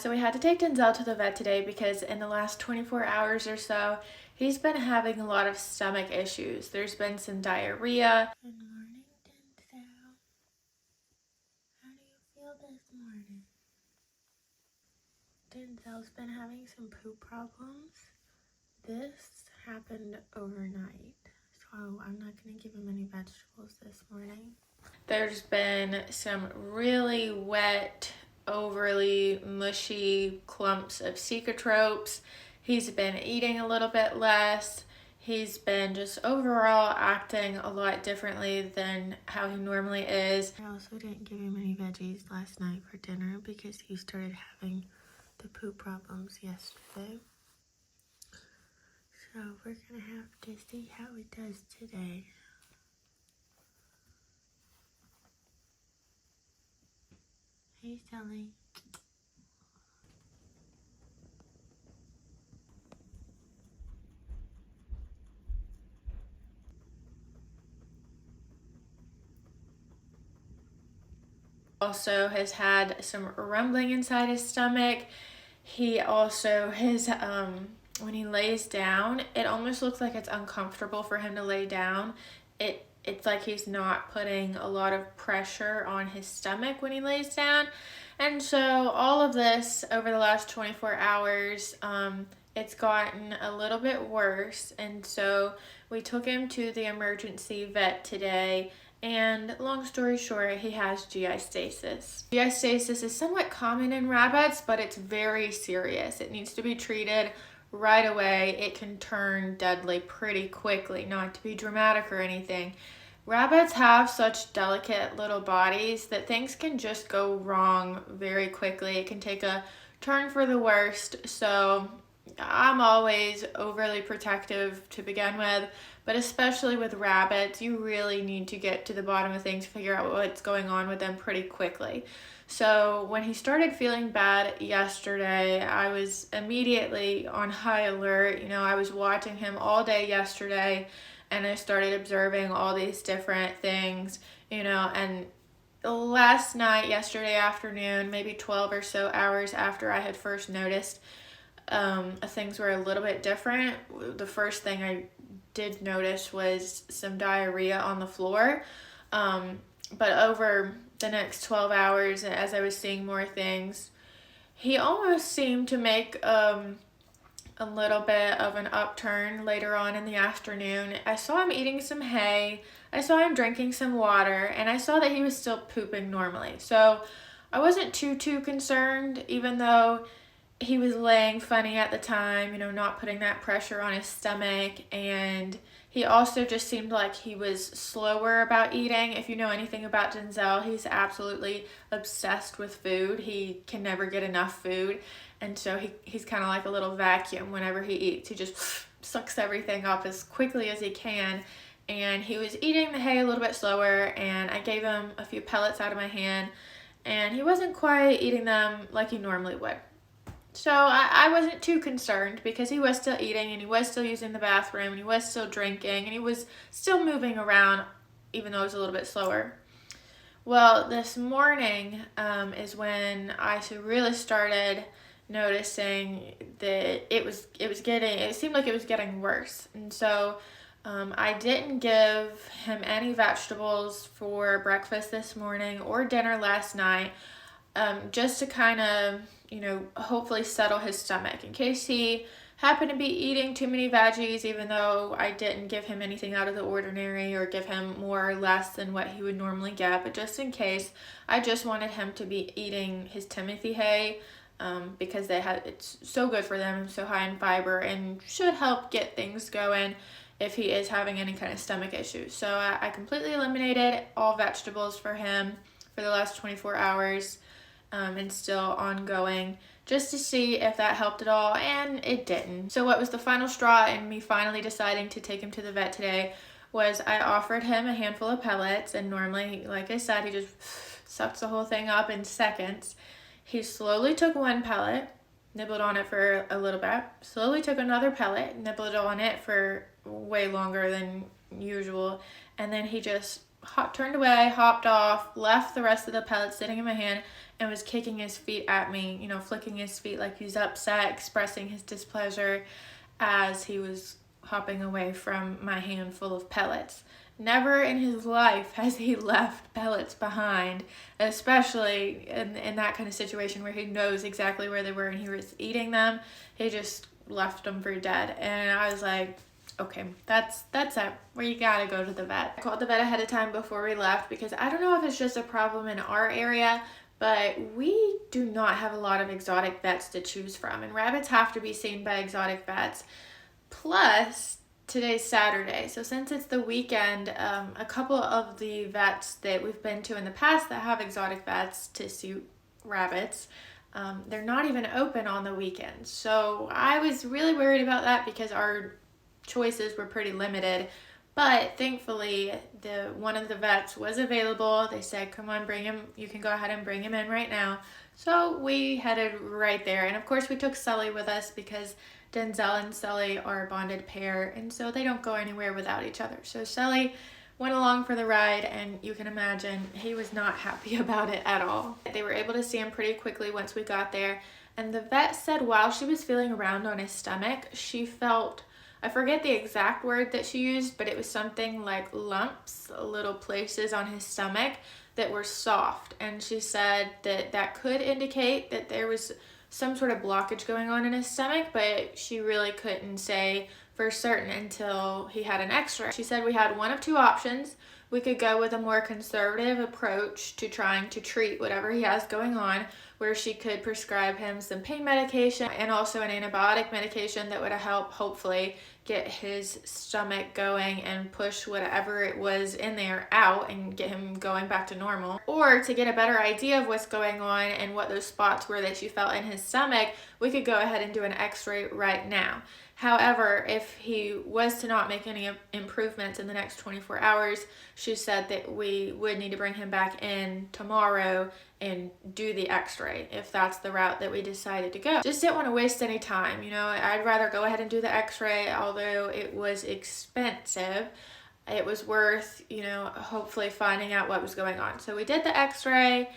So we had to take Denzel to the vet today because in the last 24 hours or so, he's been having a lot of stomach issues. There's been some diarrhea. Good morning, Denzel. How do you feel this morning? Denzel's been having some poop problems. This happened overnight, so I'm not going to give him any vegetables this morning. There's been some really wet, overly mushy clumps of cecotropes. He's been eating a little bit less. He's been just overall acting a lot differently than how he normally is. I also didn't give him any veggies last night for dinner because he started having the poop problems yesterday. So we're gonna have to see how he does today. Hey, Sally. Also has had some rumbling inside his stomach. He also has, when he lays down, it almost looks like it's uncomfortable for him to lay down. It's like he's not putting a lot of pressure on his stomach when he lays down. And so all of this over the last 24 hours, it's gotten a little bit worse. And so we took him to the emergency vet today. And long story short, he has GI stasis. GI stasis is somewhat common in rabbits, but it's very serious. It needs to be treated right away. It can turn deadly pretty quickly, not to be dramatic or anything. Rabbits have such delicate little bodies that things can just go wrong very quickly. It can take a turn for the worst. So I'm always overly protective to begin with, but especially with rabbits, you really need to get to the bottom of things, figure out what's going on with them pretty quickly. So when he started feeling bad yesterday, I was immediately on high alert. I was watching him all day yesterday, and I started observing all these different things, and last night, yesterday afternoon, maybe 12 or so hours after I had first noticed things were a little bit different. The first thing I did notice was some diarrhea on the floor. But over the next 12 hours, as I was seeing more things, he almost seemed to make a little bit of an upturn later on in the afternoon. I saw him eating some hay. I saw him drinking some water, and I saw that he was still pooping normally. So I wasn't too concerned, even though he was laying funny at the time, not putting that pressure on his stomach. And he also just seemed like he was slower about eating. If you know anything about Denzel, he's absolutely obsessed with food. He can never get enough food. And so he's kind of like a little vacuum whenever he eats. He just sucks everything up as quickly as he can. And he was eating the hay a little bit slower, and I gave him a few pellets out of my hand, and he wasn't quite eating them like he normally would. So I wasn't too concerned because he was still eating, and he was still using the bathroom, and he was still drinking, and he was still moving around, even though it was a little bit slower. Well, this morning is when I really started noticing that it seemed like it was getting worse. And so I didn't give him any vegetables for breakfast this morning or dinner last night, just to kind of, hopefully settle his stomach in case he happened to be eating too many veggies, even though I didn't give him anything out of the ordinary or give him more or less than what he would normally get. But just in case, I just wanted him to be eating his Timothy hay, because it's so good for them, so high in fiber, and should help get things going if he is having any kind of stomach issues. So I completely eliminated all vegetables for him for the last 24 hours. And still ongoing, just to see if that helped at all, and it didn't. So what was the final straw in me finally deciding to take him to the vet today was I offered him a handful of pellets, and normally, like I said, he just sucks the whole thing up in seconds. He slowly took one pellet, nibbled on it for a little bit, slowly took another pellet, nibbled on it for way longer than usual, and then he just turned away, hopped off, left the rest of the pellets sitting in my hand, and was kicking his feet at me, you know, flicking his feet like he's upset, expressing his displeasure as he was hopping away from my handful of pellets. Never in his life has he left pellets behind, especially in that kind of situation where he knows exactly where they were and he was eating them. He just left them for dead. And I was like, okay, that's it. We gotta go to the vet. I called the vet ahead of time before we left because I don't know if it's just a problem in our area, but we do not have a lot of exotic vets to choose from. And rabbits have to be seen by exotic vets. Plus, today's Saturday, so since it's the weekend, a couple of the vets that we've been to in the past that have exotic vets to suit rabbits, they're not even open on the weekends. So I was really worried about that because our choices were pretty limited. But thankfully, one of the vets was available. They said, come on, bring him. You can go ahead and bring him in right now. So we headed right there. And of course, we took Sully with us because Denzel and Sully are a bonded pair, and so they don't go anywhere without each other. So Sully went along for the ride, and you can imagine he was not happy about it at all. They were able to see him pretty quickly once we got there, and the vet said while she was feeling around on his stomach, she felt, I forget the exact word that she used, but it was something like lumps, little places on his stomach that were soft. And she said that that could indicate that there was some sort of blockage going on in his stomach, but she really couldn't say for certain until he had an x-ray. She said we had one of two options. We could go with a more conservative approach to trying to treat whatever he has going on, where she could prescribe him some pain medication and also an antibiotic medication that would help hopefully get his stomach going and push whatever it was in there out and get him going back to normal. Or to get a better idea of what's going on and what those spots were that she felt in his stomach, we could go ahead and do an x-ray right now. However, if he was to not make any improvements in the next 24 hours, she said that we would need to bring him back in tomorrow and do the x-ray if that's the route that we decided to go. Just didn't want to waste any time, you know. I'd rather go ahead and do the x-ray, although it was expensive. It was worth, you know, hopefully finding out what was going on. So we did the x-ray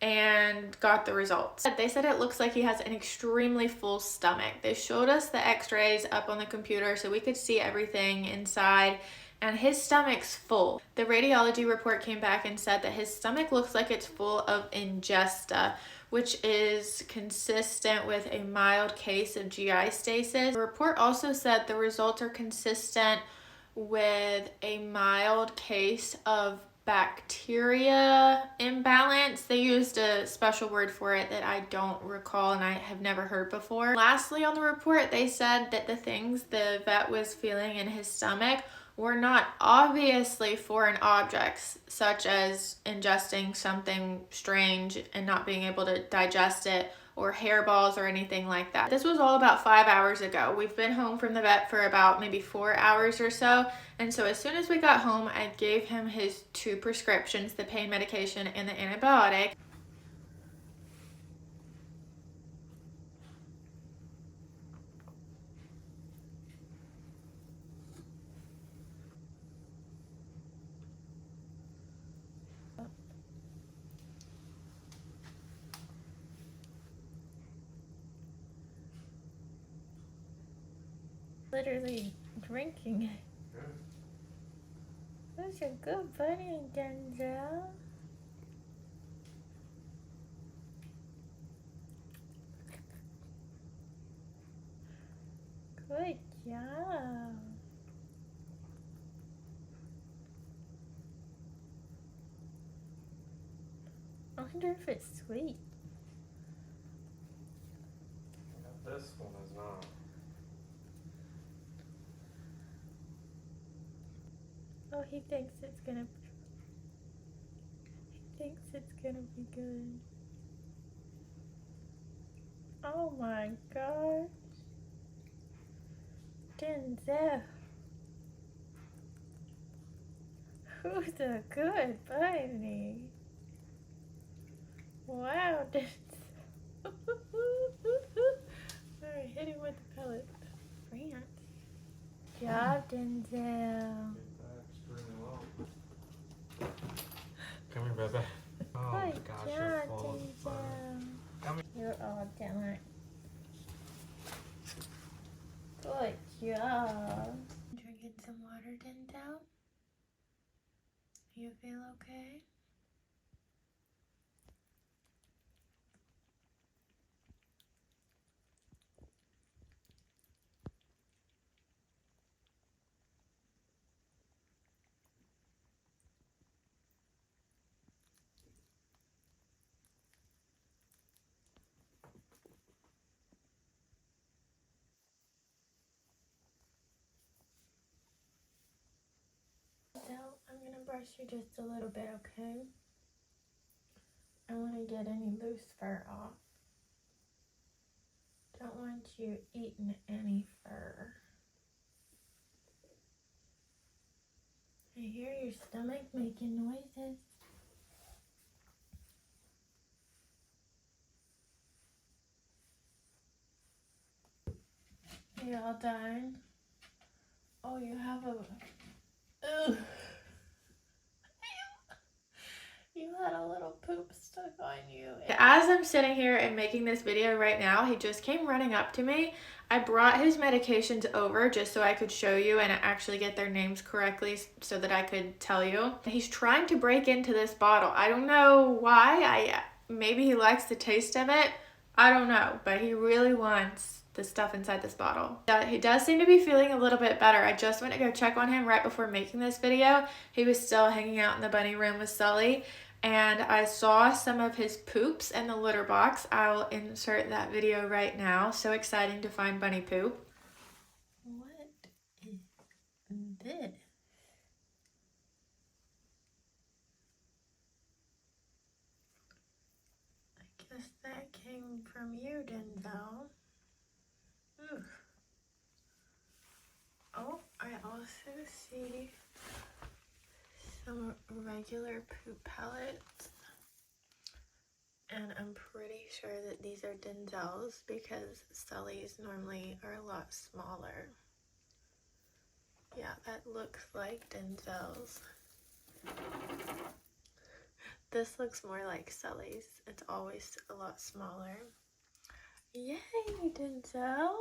and got the results. They said it looks like he has an extremely full stomach. They showed us the x-rays up on the computer so we could see everything inside, and his stomach's full. The radiology report came back and said that his stomach looks like it's full of ingesta, which is consistent with a mild case of GI stasis. The report also said the results are consistent with a mild case of bacteria imbalance. They used a special word for it that I don't recall and I have never heard before. Lastly, on the report, they said that the things the vet was feeling in his stomach were not obviously foreign objects, such as ingesting something strange and not being able to digest it, or hairballs or anything like that. This was all about 5 hours ago. We've been home from the vet for about maybe 4 hours or so. And so as soon as we got home, I gave him his 2 prescriptions, the pain medication and the antibiotic. Literally drinking it. That's a good buddy, Denzel. Good job. I wonder if it's sweet. This one is not. Oh, he thinks it's gonna be good. Oh my gosh. Denzel. Who's a good bunny? Wow, Denzel. Alright, hit him with the pellet. France. Good job, Denzel. Come here, baby. Oh Good gosh, job, you're full of fur. Denzel. you feel okay? Now I'm gonna brush you just a little bit, okay? I don't want to get any loose fur off. Don't want you eating any fur. I hear your stomach making noises. You all done? Oh, you have a... Ugh. You had a little poop stuck on you. As I'm sitting here and making this video right now, he just came running up to me. I brought his medications over just so I could show you and actually get their names correctly so that I could tell you. He's trying to break into this bottle. I don't know why. Maybe he likes the taste of it. I don't know, but he really wants the stuff inside this bottle. He does seem to be feeling a little bit better. I just went to go check on him right before making this video. He was still hanging out in the bunny room with Sully, and I saw some of his poops in the litter box. I'll insert that video right now. So exciting to find bunny poop. What is this? I guess that came from you, Denzel. Ugh. Oh, I also see some regular poop pellets. And I'm pretty sure that these are Denzel's because Sully's normally are a lot smaller. Yeah, that looks like Denzel's. This looks more like Sully's. It's always a lot smaller. Yay, Denzel.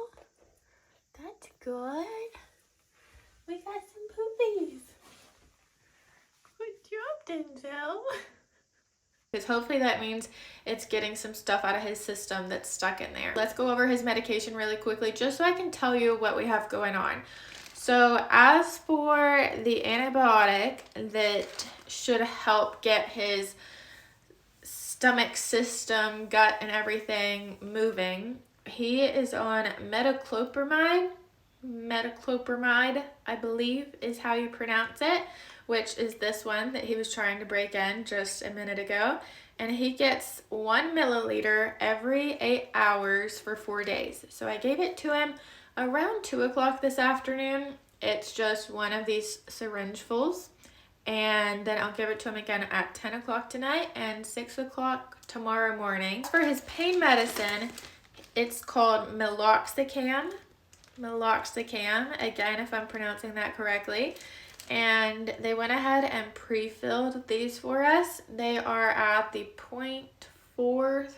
That's good. We got some poopies. Good job, Denzel. Because hopefully that means it's getting some stuff out of his system that's stuck in there. Let's go over his medication really quickly just so I can tell you what we have going on. So as for the antibiotic that should help get his stomach system, gut, and everything moving, he is on metoclopramide. Metoclopramide, I believe is how you pronounce it, which is this one that he was trying to break in just a minute ago. And he gets 1 milliliter every 8 hours for 4 days. So I gave it to him around 2 o'clock this afternoon. It's just one of these syringefuls. And then I'll give it to him again at 10 o'clock tonight and 6 o'clock tomorrow morning. For his pain medicine, it's called meloxicam. Meloxicam, again, if I'm pronouncing that correctly. And they went ahead and pre-filled these for us. They are at the 0.4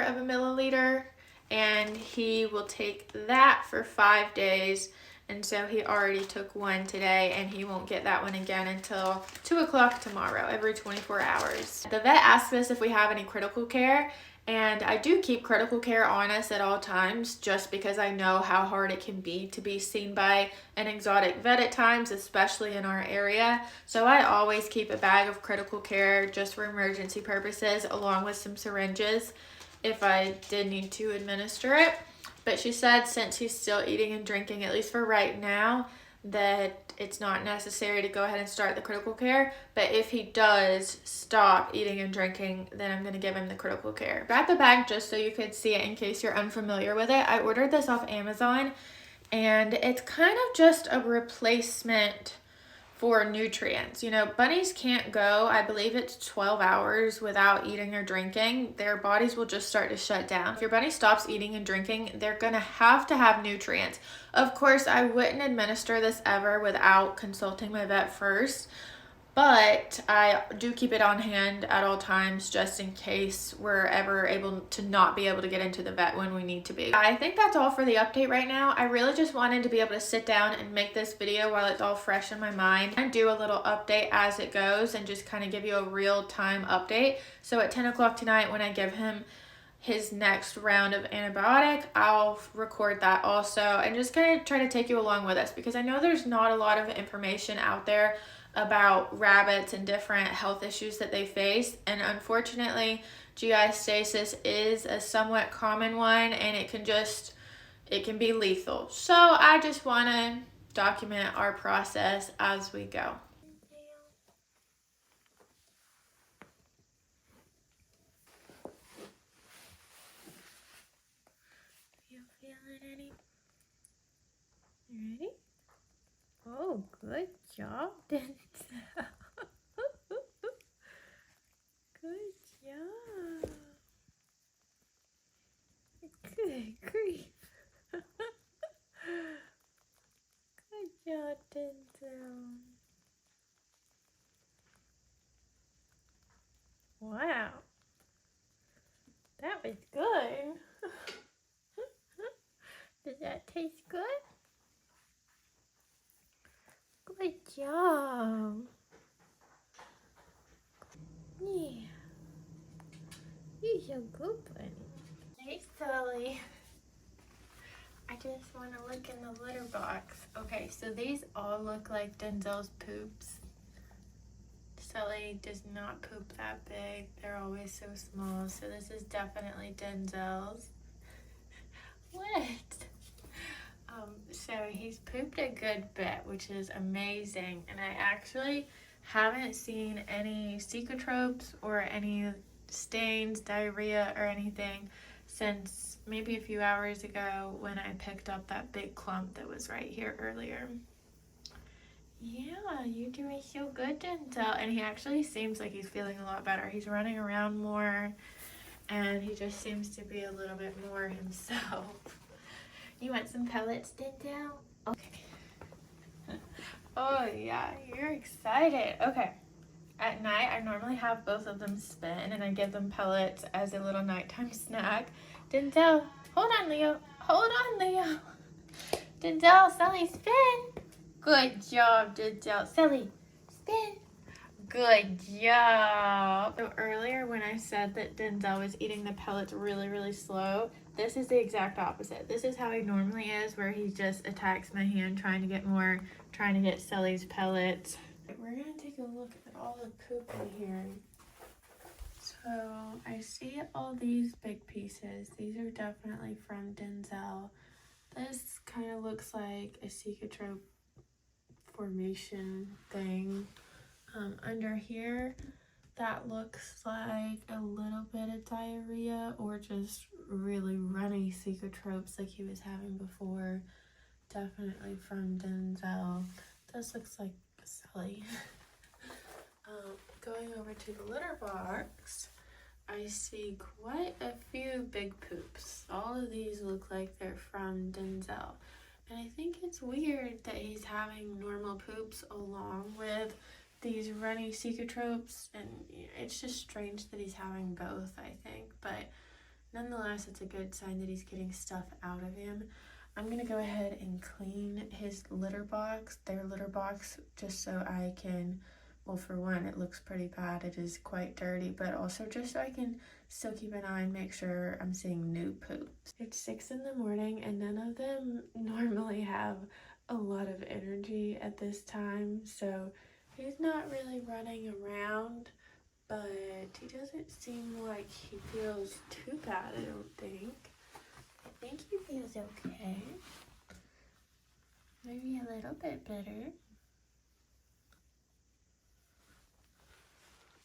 of a milliliter, and he will take that for 5 days. And so he already took one today, and he won't get that one again until 2 o'clock tomorrow, every 24 hours. The vet asked us if we have any critical care, and I do keep critical care on us at all times just because I know how hard it can be to be seen by an exotic vet at times, especially in our area. So I always keep a bag of critical care just for emergency purposes, along with some syringes if I did need to administer it. But she said since he's still eating and drinking, at least for right now, that it's not necessary to go ahead and start the critical care. But if he does stop eating and drinking, then I'm going to give him the critical care. Grab the bag just so you could see it in case you're unfamiliar with it. I ordered this off Amazon, and it's kind of just a replacement for nutrients. You know, bunnies can't go, I believe it's 12 hours without eating or drinking. Their bodies will just start to shut down. If your bunny stops eating and drinking, they're gonna have to have nutrients. Of course, I wouldn't administer this ever without consulting my vet first, but I do keep it on hand at all times just in case we're ever able to not be able to get into the vet when we need to be. I think that's all for the update right now. I really just wanted to be able to sit down and make this video while it's all fresh in my mind and do a little update as it goes and just kind of give you a real-time update. So at 10 o'clock tonight when I give him his next round of antibiotic, I'll record that also and just kind of try to take you along with us, because I know there's not a lot of information out there about rabbits and different health issues that they face, and unfortunately GI stasis is a somewhat common one, and it can be lethal. So I just want to document our process as we go. You feeling any? You ready? Oh, good job, Denzel. Good job. Good grief. Good job, Denzel. Wow. That was good. Does that taste good? Good job. Yeah. You're so good, buddy. Hey, Sully. I just want to look in the litter box. Okay, so these all look like Denzel's poops. Sully does not poop that big. They're always so small. So this is definitely Denzel's. What? So he's pooped a good bit, which is amazing. And I actually haven't seen any cecotropes or any stains, diarrhea, or anything since maybe a few hours ago when I picked up that big clump that was right here earlier. Yeah, you're doing so good, Denzel. And he actually seems like he's feeling a lot better. He's running around more, and he just seems to be a little bit more himself. You want some pellets, Denzel? Okay. Oh, yeah, you're excited. Okay. At night, I normally have both of them spin, and I give them pellets as a little nighttime snack. Denzel, hold on, Leo. Hold on, Leo. Denzel, Sully, spin. Good job, Denzel. Sully, spin. Good job. So earlier when I said that Denzel was eating the pellets really, really slow, this is the exact opposite. This is how he normally is, where he just attacks my hand trying to get more, trying to get Sully's pellets. We're going to take a look at all the poop in here. So I see all these big pieces. These are definitely from Denzel. This kind of looks like a cecotrope formation thing. Under here, that looks like a little bit of diarrhea or just really runny cecotropes like he was having before. Definitely from Denzel. This looks like Sully. Going over to the litter box, I see quite a few big poops. All of these look like they're from Denzel. And I think it's weird that he's having normal poops along with these runny cecotropes, and it's just strange that he's having both, I think. But nonetheless, it's a good sign that he's getting stuff out of him. I'm going to go ahead and clean his litter box, their litter box, just so I can, well, for one, it looks pretty bad. It is quite dirty, but also just so I can still keep an eye and make sure I'm seeing new poops. It's 6 in the morning, and none of them normally have a lot of energy at this time, so he's not really running around, but he doesn't seem like he feels too bad, I don't think. I think he feels okay. Maybe a little bit better.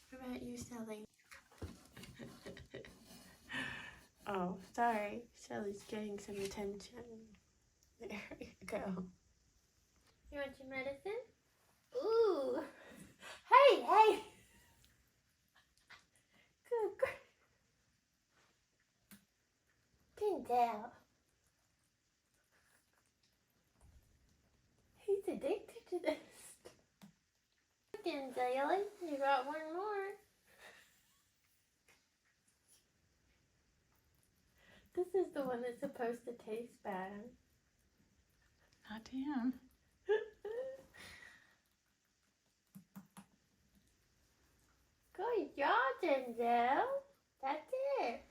What about you, Sally? Oh, sorry. Sally's getting some attention. There you go. You want your medicine? Ooh. Hey, hey. Good girl. Denzel. He's addicted to this. Denzel. You got one more. This is the one that's supposed to taste bad. I damn. Good job, Denzel. That's it.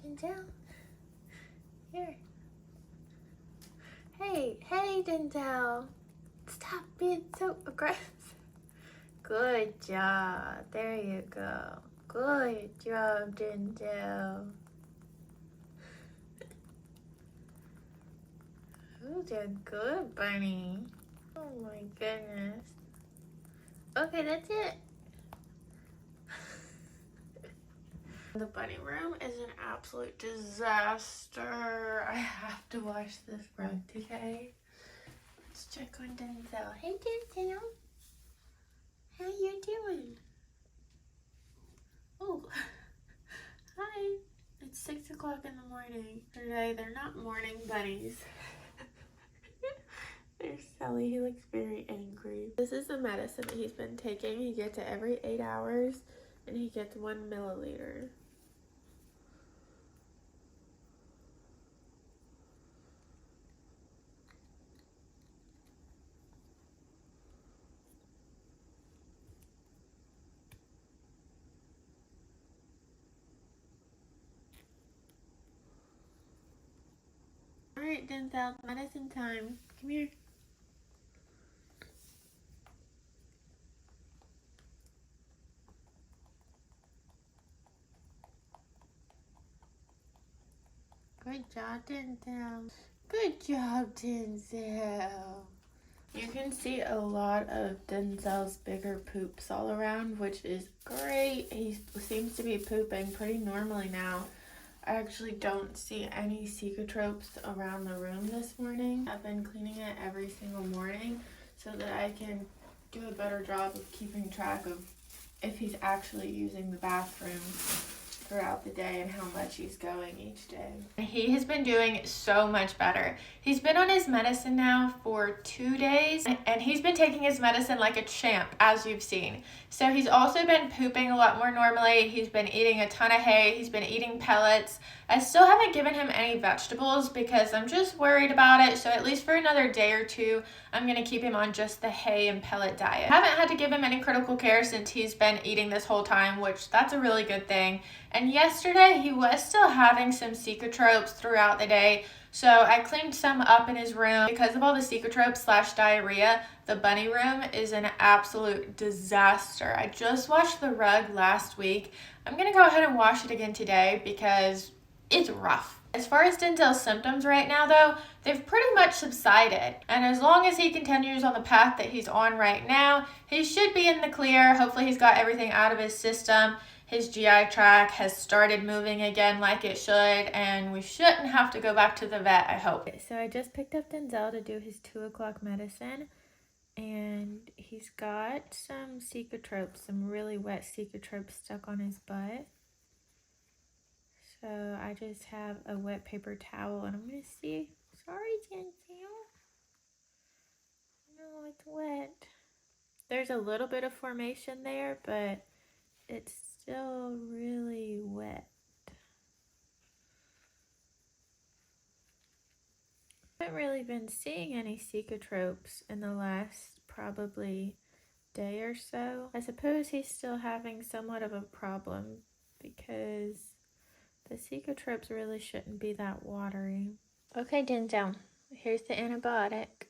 Denzel. Here. Hey, Denzel. Stop being so aggressive. Good job. There you go. Good job, Denzel. You did good, bunny. Oh my goodness. Okay, that's it. The bunny room is an absolute disaster. I have to wash this rug today. Let's check on Denzel. Hey, Denzel. How you doing? Oh, hi. It's 6 o'clock in the morning. Today, they're not morning bunnies. There's Sally. He looks very angry. This is the medicine that he's been taking. He gets it every 8 hours, and he gets 1 milliliter. Alright, Denzel, medicine time. Come here. Good job, Denzel. Good job, Denzel. You can see a lot of Denzel's bigger poops all around, which is great. He seems to be pooping pretty normally now. I actually don't see any cecotropes around the room this morning. I've been cleaning it every single morning so that I can do a better job of keeping track of if he's actually using the bathroom throughout the day and how much he's going each day. He has been doing so much better. He's been on his medicine now for 2 days, and he's been taking his medicine like a champ, as you've seen. So he's also been pooping a lot more normally. He's been eating a ton of hay. He's been eating pellets. I still haven't given him any vegetables because I'm just worried about it. So at least for another day or two, I'm going to keep him on just the hay and pellet diet. I haven't had to give him any critical care since he's been eating this whole time, which that's a really good thing. And yesterday, he was still having some cecotropes throughout the day. So I cleaned some up in his room. Because of all the cecotropes / diarrhea, the bunny room is an absolute disaster. I just washed the rug last week. I'm going to go ahead and wash it again today because it's rough. As far as Denzel's symptoms right now, though, they've pretty much subsided. And as long as he continues on the path that he's on right now, he should be in the clear. Hopefully he's got everything out of his system. His GI tract has started moving again like it should, and we shouldn't have to go back to the vet, I hope. So I just picked up Denzel to do his 2 o'clock medicine, and he's got some cecotropes, some really wet cecotropes stuck on his butt. So I just have a wet paper towel, and I'm going to see. Sorry, Denzel. No, it's wet. There's a little bit of formation there, but it's still really wet. I haven't really been seeing any cecotropes in the last probably day or so. I suppose he's still having somewhat of a problem because the cecotropes really shouldn't be that watery. Okay, Denzel, here's the antibiotic.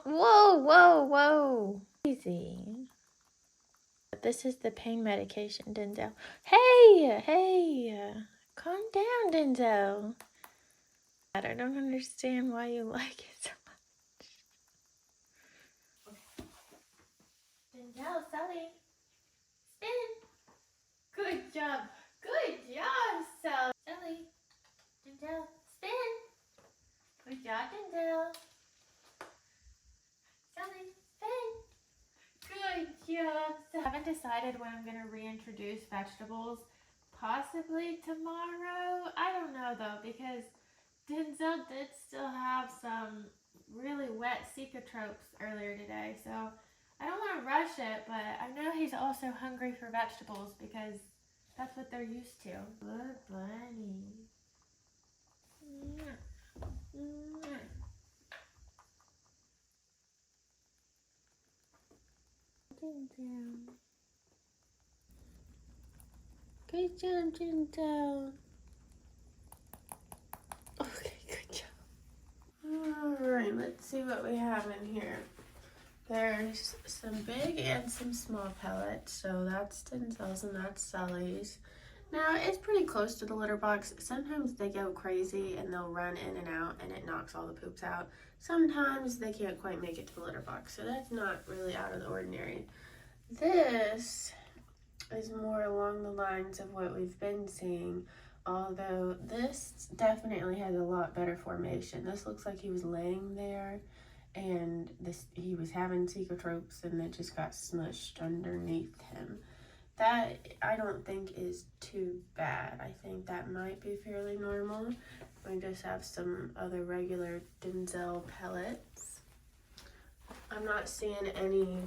Whoa. Easy. This is the pain medication, Denzel. Hey, calm down, Denzel. I don't understand why you like it so much. Denzel, Sally, spin. Good job, Sally. Sally, Denzel, spin. Good job, Denzel. Sally, spin. Good job. So I haven't decided when I'm going to reintroduce vegetables. Possibly tomorrow. I don't know though, because Denzel did still have some really wet cecotropes earlier today. So I don't want to rush it, but I know he's also hungry for vegetables because that's what they're used to. Good bunny. Denzel. Good job, Denzel. Okay, good job. Alright, let's see what we have in here. There's some big and some small pellets, so that's Denzel's and that's Sully's. Now, it's pretty close to the litter box. Sometimes they go crazy and they'll run in and out and it knocks all the poops out. Sometimes they can't quite make it to the litter box, so that's not really out of the ordinary. This is more along the lines of what we've been seeing, although this definitely has a lot better formation. This looks like he was laying there and he was having secretropes and it just got smushed underneath him. That I don't think is too bad. I think that might be fairly normal. We just have some other regular Denzel pellets. I'm not seeing any,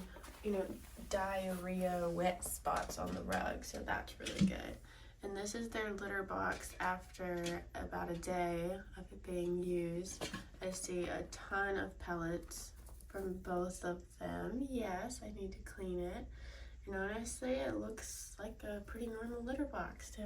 diarrhea wet spots on the rug, so that's really good. And this is their litter box after about a day of it being used. I see a ton of pellets from both of them. Yes, I need to clean it. And honestly, it looks like a pretty normal litter box, so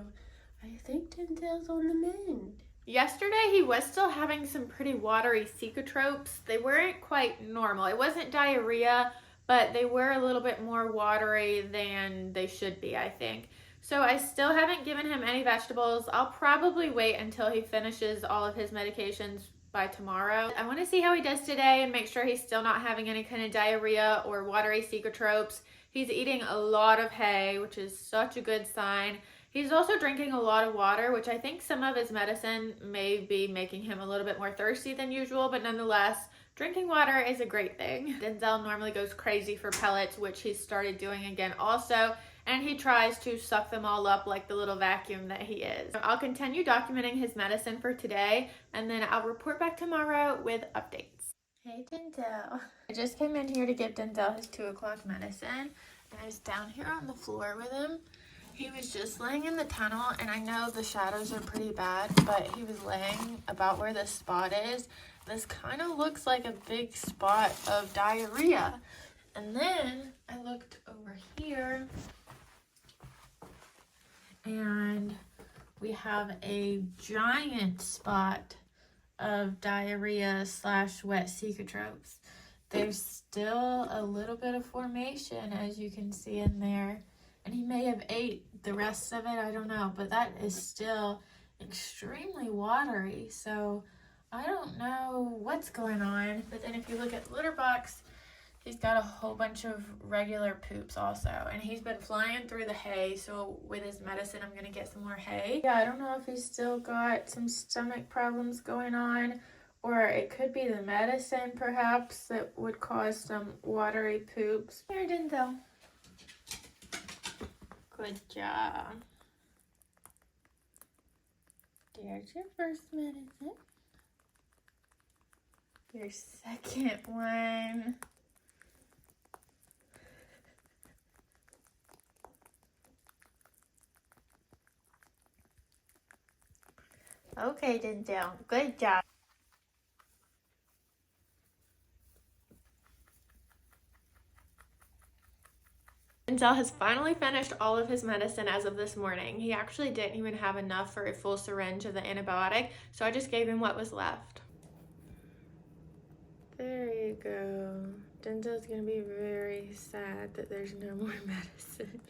I think Denzel's on the mend. Yesterday, he was still having some pretty watery secretropes. They weren't quite normal. It wasn't diarrhea, but they were a little bit more watery than they should be, I think. So I still haven't given him any vegetables. I'll probably wait until he finishes all of his medications by tomorrow. I want to see how he does today and make sure he's still not having any kind of diarrhea or watery secretropes. He's eating a lot of hay, which is such a good sign. He's also drinking a lot of water, which I think some of his medicine may be making him a little bit more thirsty than usual, but nonetheless, drinking water is a great thing. Denzel normally goes crazy for pellets, which he's started doing again also, and he tries to suck them all up like the little vacuum that he is. I'll continue documenting his medicine for today, and then I'll report back tomorrow with updates. Hey, Denzel. I just came in here to give Denzel his 2 o'clock medicine, and I was down here on the floor with him. He was just laying in the tunnel, and I know the shadows are pretty bad, but he was laying about where this spot is. This kind of looks like a big spot of diarrhea. And then I looked over here, and we have a giant spot of diarrhea / wet secretropes. There's still a little bit of formation, as you can see in there, and he may have ate the rest of it, I don't know, but that is still extremely watery, so I don't know what's going on. But then if you look at the litter box, he's got a whole bunch of regular poops also, and he's been flying through the hay, so with his medicine I'm gonna get some more hay. Yeah, I don't know if he's still got some stomach problems going on, or it could be the medicine perhaps that would cause some watery poops. Here, Denzel. Good job. There's your first medicine. Your second one. Okay, Denzel. Good job. Denzel has finally finished all of his medicine as of this morning. He actually didn't even have enough for a full syringe of the antibiotic, so I just gave him what was left. There you go. Denzel's gonna be very sad that there's no more medicine.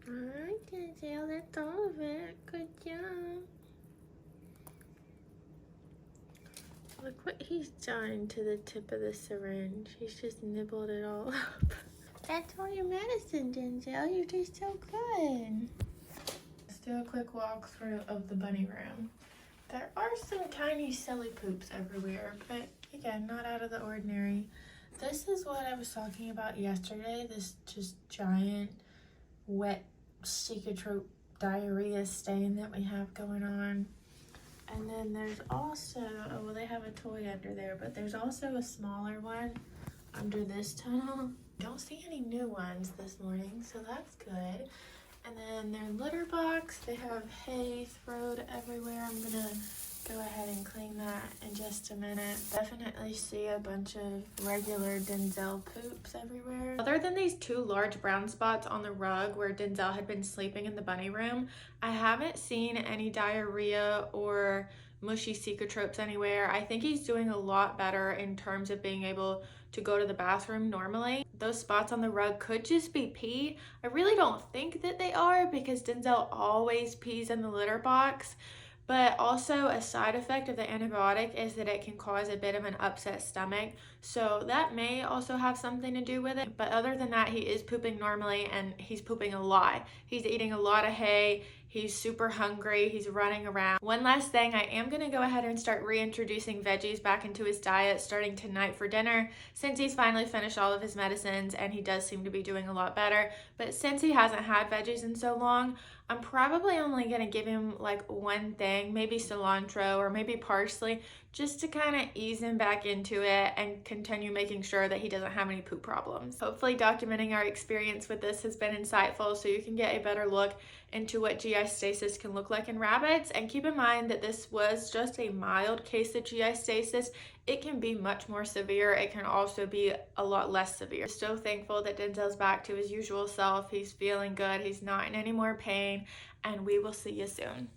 Alright, Denzel, that's all of it. Good job. Look what he's done to the tip of the syringe. He's just nibbled it all up. That's all your medicine, Denzel. You do so good. Let's do a quick walkthrough of the bunny room. There are some tiny silly poops everywhere, but again, not out of the ordinary. This is what I was talking about yesterday, this just giant wet cicatrope diarrhea stain that we have going on. And then there's also, oh, well, they have a toy under there, but there's also a smaller one under this tunnel. Don't see any new ones this morning, so that's good. And then their litter box, they have hay thrown everywhere. I'm gonna go ahead and clean that in just a minute. Definitely see a bunch of regular Denzel poops everywhere. Other than these 2 large brown spots on the rug where Denzel had been sleeping in the bunny room, I haven't seen any diarrhea or mushy secretropes anywhere. I think he's doing a lot better in terms of being able to go to the bathroom normally. Those spots on the rug could just be pee. I really don't think that they are because Denzel always pees in the litter box. But also a side effect of the antibiotic is that it can cause a bit of an upset stomach. So that may also have something to do with it. But other than that, he is pooping normally and he's pooping a lot. He's eating a lot of hay. He's super hungry. He's running around. One last thing, I am going to go ahead and start reintroducing veggies back into his diet starting tonight for dinner since he's finally finished all of his medicines and he does seem to be doing a lot better. But since he hasn't had veggies in so long, I'm probably only going to give him like one thing, maybe cilantro or maybe parsley, just to kind of ease him back into it and continue making sure that he doesn't have any poop problems. Hopefully documenting our experience with this has been insightful so you can get a better look into what GI stasis can look like in rabbits. And keep in mind that this was just a mild case of GI stasis. It can be much more severe. It can also be a lot less severe. So thankful that Denzel's back to his usual self. He's feeling good. He's not in any more pain. And we will see you soon.